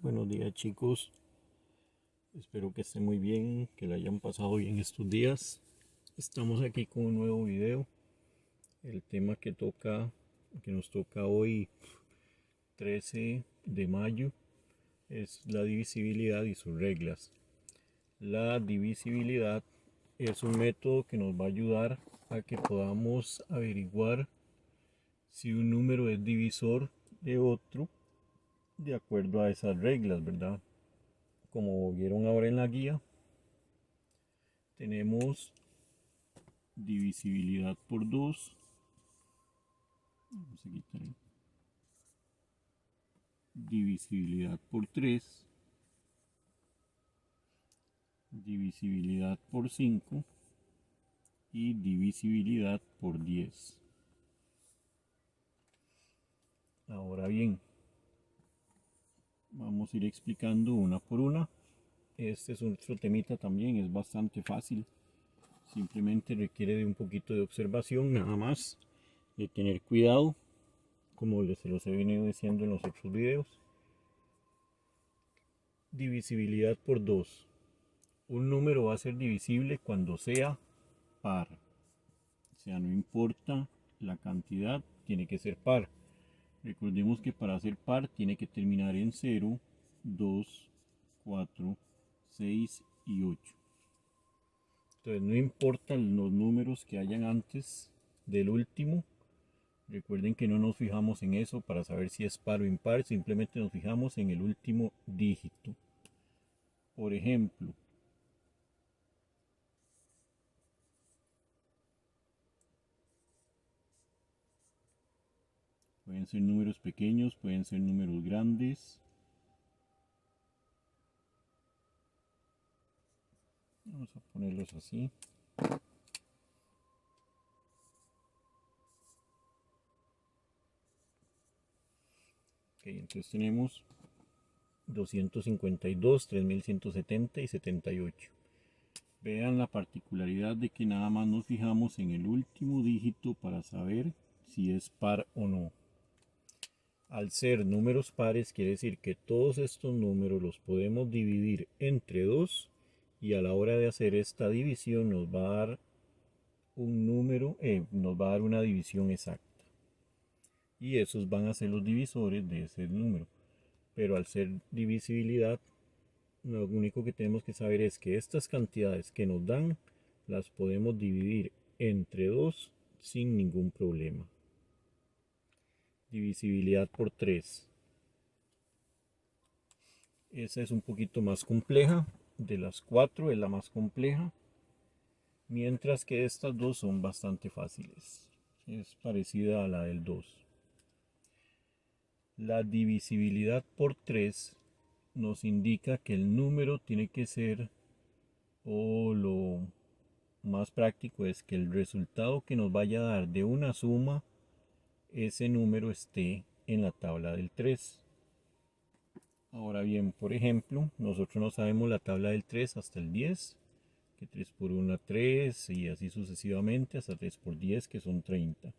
Buenos días chicos, espero que estén muy bien, que la hayan pasado bien estos días. Estamos aquí con un nuevo video. El tema que nos toca hoy, 13 de mayo, es la divisibilidad y sus reglas. La divisibilidad es un método que nos va a ayudar a que podamos averiguar si un número es divisor de otro de acuerdo a esas reglas, ¿verdad? Como vieron ahora en la guía, tenemos divisibilidad por 2. Vamos a quitar divisibilidad por 3, divisibilidad por 5 y divisibilidad por 10. Ahora bien, vamos a ir explicando una por una. Este es otro temita también, es bastante fácil. Simplemente requiere de un poquito de observación, nada más, de tener cuidado, como se los he venido diciendo en los otros videos. Divisibilidad por 2. Un número va a ser divisible cuando sea par. O sea, no importa la cantidad, tiene que ser par. Recordemos que para ser par tiene que terminar en 0, 2, 4, 6 y 8. Entonces no importan los números que hayan antes del último. Recuerden que no nos fijamos en eso para saber si es par o impar, simplemente nos fijamos en el último dígito. Por ejemplo, pueden ser números pequeños, pueden ser números grandes. Vamos a ponerlos así. Ok, entonces tenemos 252, 3170 y 78. Vean la particularidad de que nada más nos fijamos en el último dígito para saber si es par o no. Al ser números pares quiere decir que todos estos números los podemos dividir entre 2 y a la hora de hacer esta división nos va a dar un número, nos va a dar una división exacta. Y esos van a ser los divisores de ese número. Pero al ser divisibilidad, lo único que tenemos que saber es que estas cantidades que nos dan las podemos dividir entre 2 sin ningún problema. Divisibilidad por 3. Esa es un poquito más compleja. De las 4 es la más compleja. Mientras que estas dos son bastante fáciles. Es parecida a la del 2. La divisibilidad por 3 nos indica que el número tiene que ser, o lo más práctico es que el resultado que nos vaya a dar de una suma, ese número esté en la tabla del 3. Ahora bien, por ejemplo, nosotros no sabemos la tabla del 3 hasta el 10, que 3 por 1 3 y así sucesivamente hasta 3 por 10 que son 30.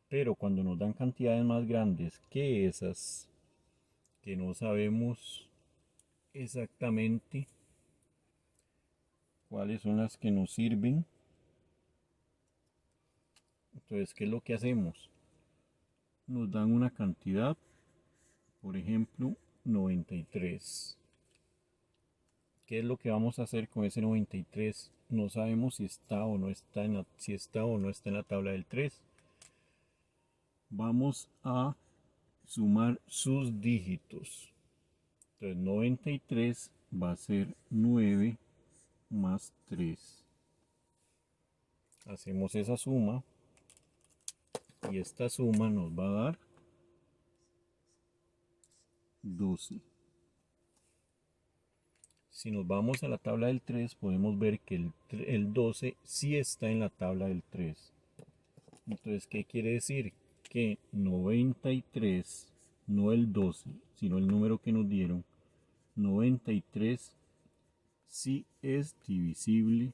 Pero cuando nos dan cantidades más grandes que esas, que no sabemos exactamente cuáles son las que nos sirven, entonces, ¿qué es lo que hacemos? Nos dan una cantidad, por ejemplo, 93. ¿Qué es lo que vamos a hacer con ese 93? No sabemos si está o no está si está o no está en la tabla del 3. Vamos a sumar sus dígitos. Entonces 93 va a ser 9 más 3. Hacemos esa suma y esta suma nos va a dar 12. Si nos vamos a la tabla del 3, podemos ver que el 12 sí está en la tabla del 3. Entonces, ¿qué quiere decir? Que 93, no el 12, sino el número que nos dieron, 93 sí es divisible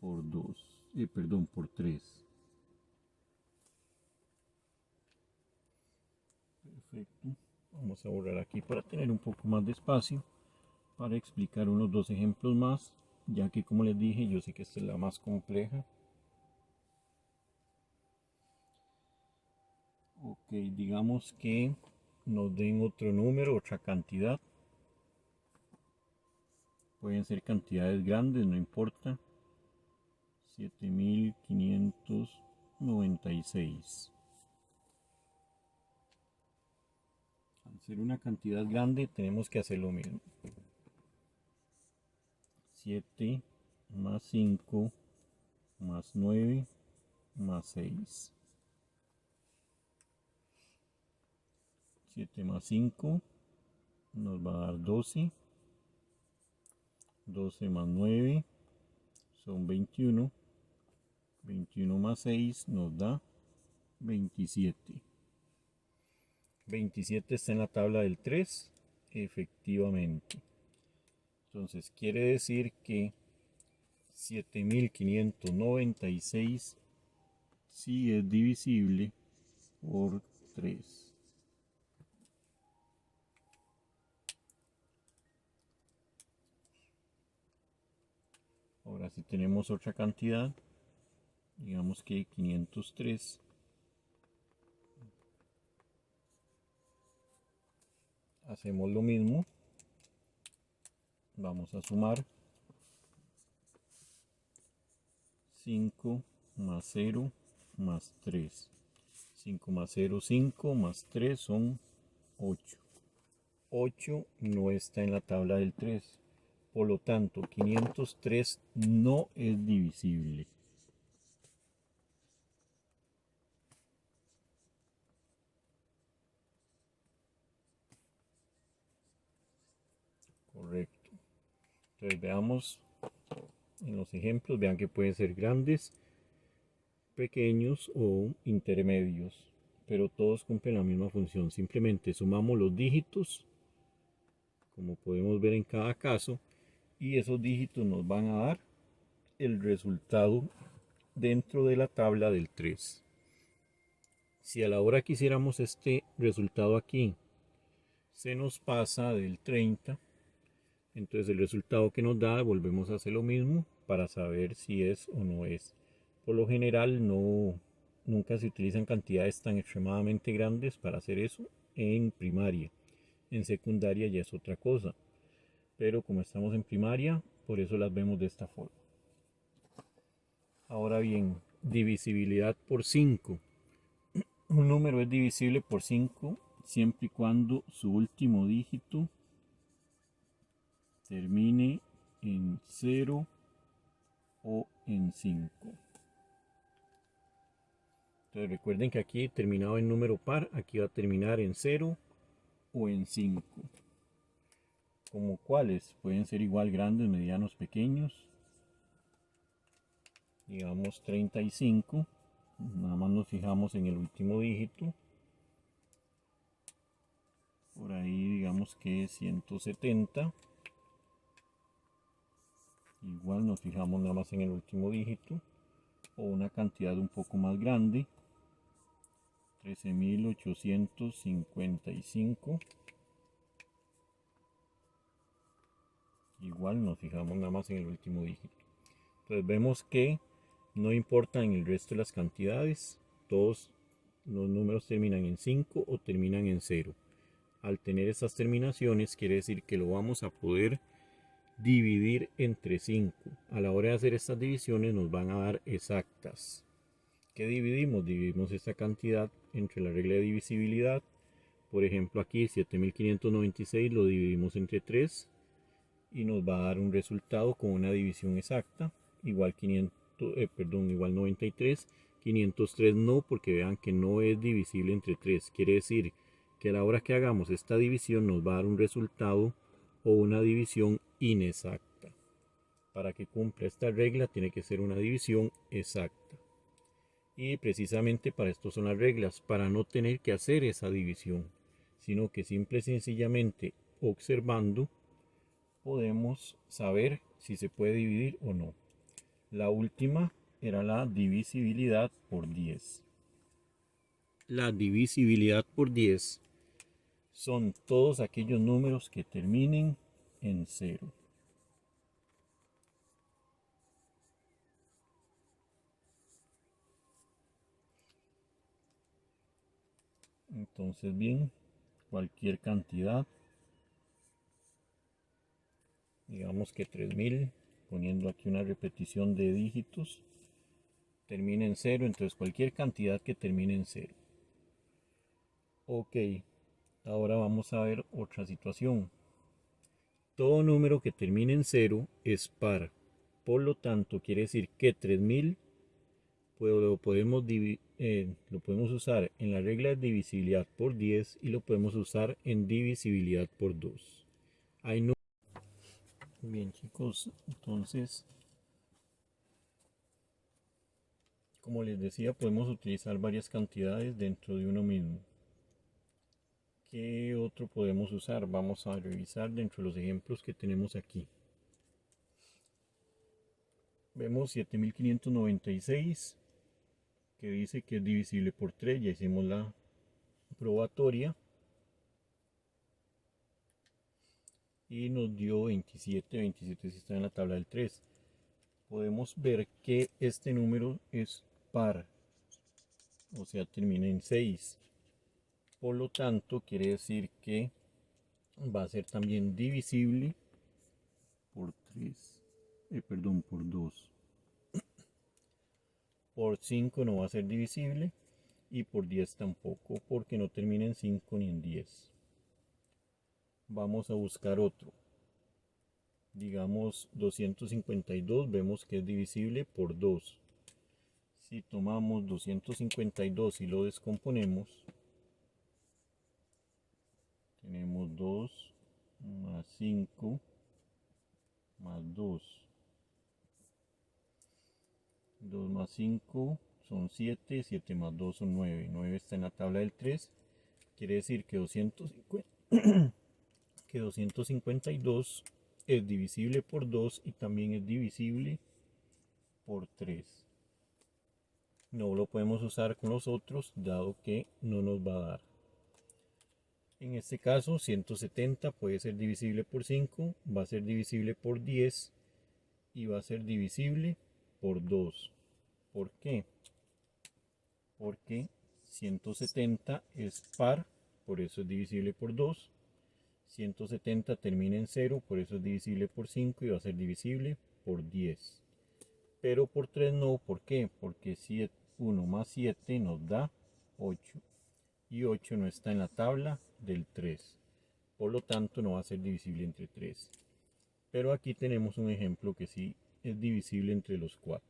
por 2, perdón, por 3. Perfecto. Vamos a borrar aquí para tener un poco más de espacio para explicar unos dos ejemplos más, ya que como les dije, yo sé que esta es la más compleja. Ok, digamos que nos den otro número, otra cantidad. Pueden ser cantidades grandes, no importa. 7596. Al ser una cantidad grande tenemos que hacer lo mismo. 7 más 5 más 9 más 6. 7 más 5 nos va a dar 12. 12 más 9 son 21. 21 más 6 nos da 27. 27 está en la tabla del 3, efectivamente. Entonces quiere decir que 7596 sí es divisible por 3. Ahora si tenemos otra cantidad, digamos que 503, hacemos lo mismo, vamos a sumar 5 más 0 más 3. 5 más 0, 5 más 3 son 8. 8 no está en la tabla del 3. Por lo tanto, 503 no es divisible. Correcto. Entonces veamos en los ejemplos, vean que pueden ser grandes, pequeños o intermedios, pero todos cumplen la misma función. Simplemente sumamos los dígitos, como podemos ver en cada caso, y esos dígitos nos van a dar el resultado dentro de la tabla del 3. Si a la hora que hiciéramos este resultado aquí se nos pasa del 30, entonces el resultado que nos da volvemos a hacer lo mismo para saber si es o no es. Por lo general nunca se utilizan cantidades tan extremadamente grandes para hacer eso en primaria. En secundaria ya es otra cosa, pero como estamos en primaria, por eso las vemos de esta forma. Ahora bien, divisibilidad por 5. Un número es divisible por 5 siempre y cuando su último dígito termine en 0 o en 5. Entonces recuerden que aquí terminado en número par, aquí va a terminar en 0 o en 5. Como cuáles, pueden ser igual grandes, medianos, pequeños. Digamos 35. Nada más nos fijamos en el último dígito. Por ahí digamos que 170. Igual nos fijamos nada más en el último dígito. O una cantidad un poco más grande. 13.855. Igual nos fijamos nada más en el último dígito. Entonces vemos que no importa en el resto de las cantidades, todos los números terminan en 5 o terminan en 0. Al tener estas terminaciones quiere decir que lo vamos a poder dividir entre 5. A la hora de hacer estas divisiones nos van a dar exactas. ¿Qué dividimos? Dividimos esta cantidad entre la regla de divisibilidad. Por ejemplo aquí 7596 lo dividimos entre 3 y nos va a dar un resultado con una división exacta, igual igual 93. 503 no, porque vean que no es divisible entre 3. Quiere decir que a la hora que hagamos esta división nos va a dar un resultado o una división inexacta. Para que cumpla esta regla tiene que ser una división exacta. Y precisamente para esto son las reglas, para no tener que hacer esa división, sino que simple y sencillamente observando podemos saber si se puede dividir o no. La última era la divisibilidad por 10. La divisibilidad por 10 son todos aquellos números que terminen en 0. Entonces bien, cualquier cantidad, digamos que 3000, poniendo aquí una repetición de dígitos, termina en 0, entonces cualquier cantidad que termine en 0. Ok, ahora vamos a ver otra situación. Todo número que termine en 0 es par, por lo tanto quiere decir que 3000 pues lo podemos usar en la regla de divisibilidad por 10 y lo podemos usar en divisibilidad por 2. Bien chicos, entonces como les decía, podemos utilizar varias cantidades dentro de uno mismo. ¿Qué otro podemos usar? Vamos a revisar dentro de los ejemplos que tenemos aquí. Vemos 7596 que dice que es divisible por 3, ya hicimos la probatoria y nos dio 27, 27 si está en la tabla del 3. Podemos ver que este número es par, o sea termina en 6. Por lo tanto quiere decir que va a ser también divisible por 3, perdón, por 2. Por 5 no va a ser divisible y por 10 tampoco, porque no termina en 5 ni en 10. Vamos a buscar otro. Digamos 252, vemos que es divisible por 2. Si tomamos 252 y lo descomponemos, tenemos 2 más 5 más 2. 2 más 5 son 7, 7 más 2 son 9. 9 está en la tabla del 3. Quiere decir que 252 es divisible por 2 y también es divisible por 3. No lo podemos usar con los otros dado que no nos va a dar. En este caso 170 puede ser divisible por 5, va a ser divisible por 10 y va a ser divisible por 2. ¿Por qué? Porque 170 es par, por eso es divisible por 2. 170 termina en 0, por eso es divisible por 5 y va a ser divisible por 10. Pero por 3 no, ¿por qué? Porque 1 más 7 nos da 8. Y 8 no está en la tabla del 3. Por lo tanto no va a ser divisible entre 3. Pero aquí tenemos un ejemplo que sí es divisible entre los 4.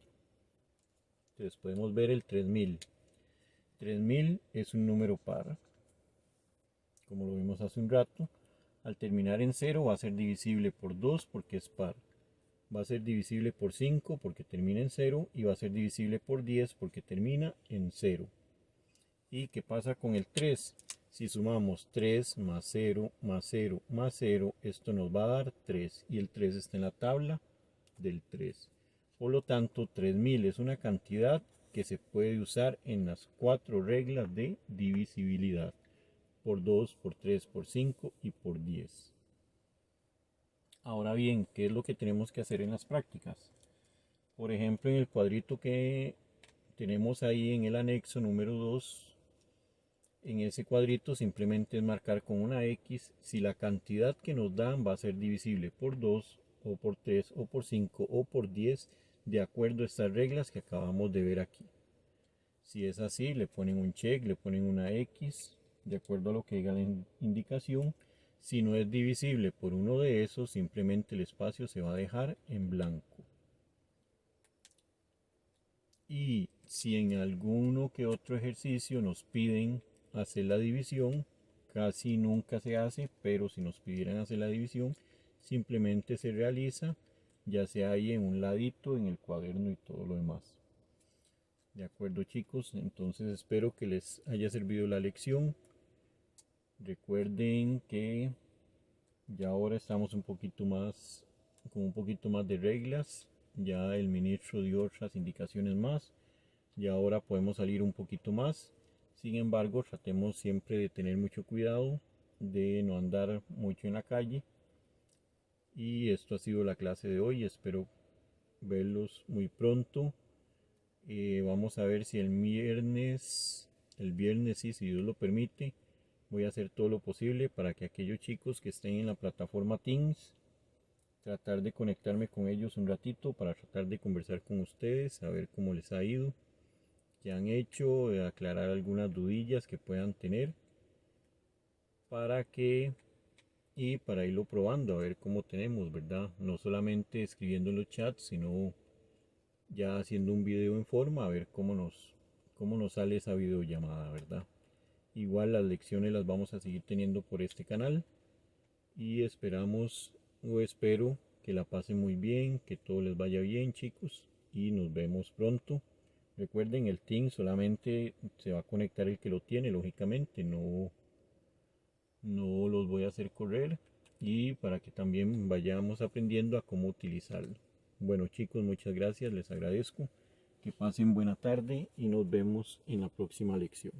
Entonces podemos ver el 3000. 3000 es un número par, como lo vimos hace un rato. Al terminar en 0 va a ser divisible por 2 porque es par. Va a ser divisible por 5 porque termina en 0 y va a ser divisible por 10 porque termina en 0. ¿Y qué pasa con el 3? Si sumamos 3 más 0 más 0 más 0, esto nos va a dar 3 y el 3 está en la tabla del 3. Por lo tanto, 3000 es una cantidad que se puede usar en las 4 reglas de divisibilidad. Por 2, por 3, por 5 y por 10. Ahora bien, ¿qué es lo que tenemos que hacer en las prácticas? Por ejemplo, en el cuadrito que tenemos ahí en el anexo número 2, en ese cuadrito simplemente es marcar con una X si la cantidad que nos dan va a ser divisible por 2 o por 3 o por 5 o por 10 de acuerdo a estas reglas que acabamos de ver aquí. Si es así, le ponen un check, le ponen una X de acuerdo a lo que diga la indicación. Si no es divisible por uno de esos, simplemente el espacio se va a dejar en blanco. Y si en alguno que otro ejercicio nos piden hacer la división, casi nunca se hace, pero si nos pidieran hacer la división, simplemente se realiza, ya sea ahí en un ladito, en el cuaderno y todo lo demás. De acuerdo chicos, entonces espero que les haya servido la lección. Recuerden que ya ahora estamos un poquito más, con un poquito más de reglas. Ya el ministro dio otras indicaciones más. Y ahora podemos salir un poquito más. Sin embargo, tratemos siempre de tener mucho cuidado de no andar mucho en la calle. Y esto ha sido la clase de hoy, espero verlos muy pronto. Vamos a ver si el viernes sí, si Dios lo permite, voy a hacer todo lo posible para que aquellos chicos que estén en la plataforma Teams, tratar de conectarme con ellos un ratito para tratar de conversar con ustedes, saber cómo les ha ido, qué han hecho, aclarar algunas dudillas que puedan tener para que para irlo probando a ver cómo tenemos, ¿verdad? No solamente escribiendo en los chats, sino ya haciendo un video en forma a ver cómo nos sale esa videollamada, ¿verdad? Igual las lecciones las vamos a seguir teniendo por este canal y esperamos o espero que la pasen muy bien, que todo les vaya bien, chicos, y nos vemos pronto. Recuerden, el team solamente se va a conectar el que lo tiene, lógicamente, no los voy a hacer correr, y para que también vayamos aprendiendo a cómo utilizarlo. Bueno, chicos, muchas gracias, les agradezco. Que pasen buena tarde y nos vemos en la próxima lección.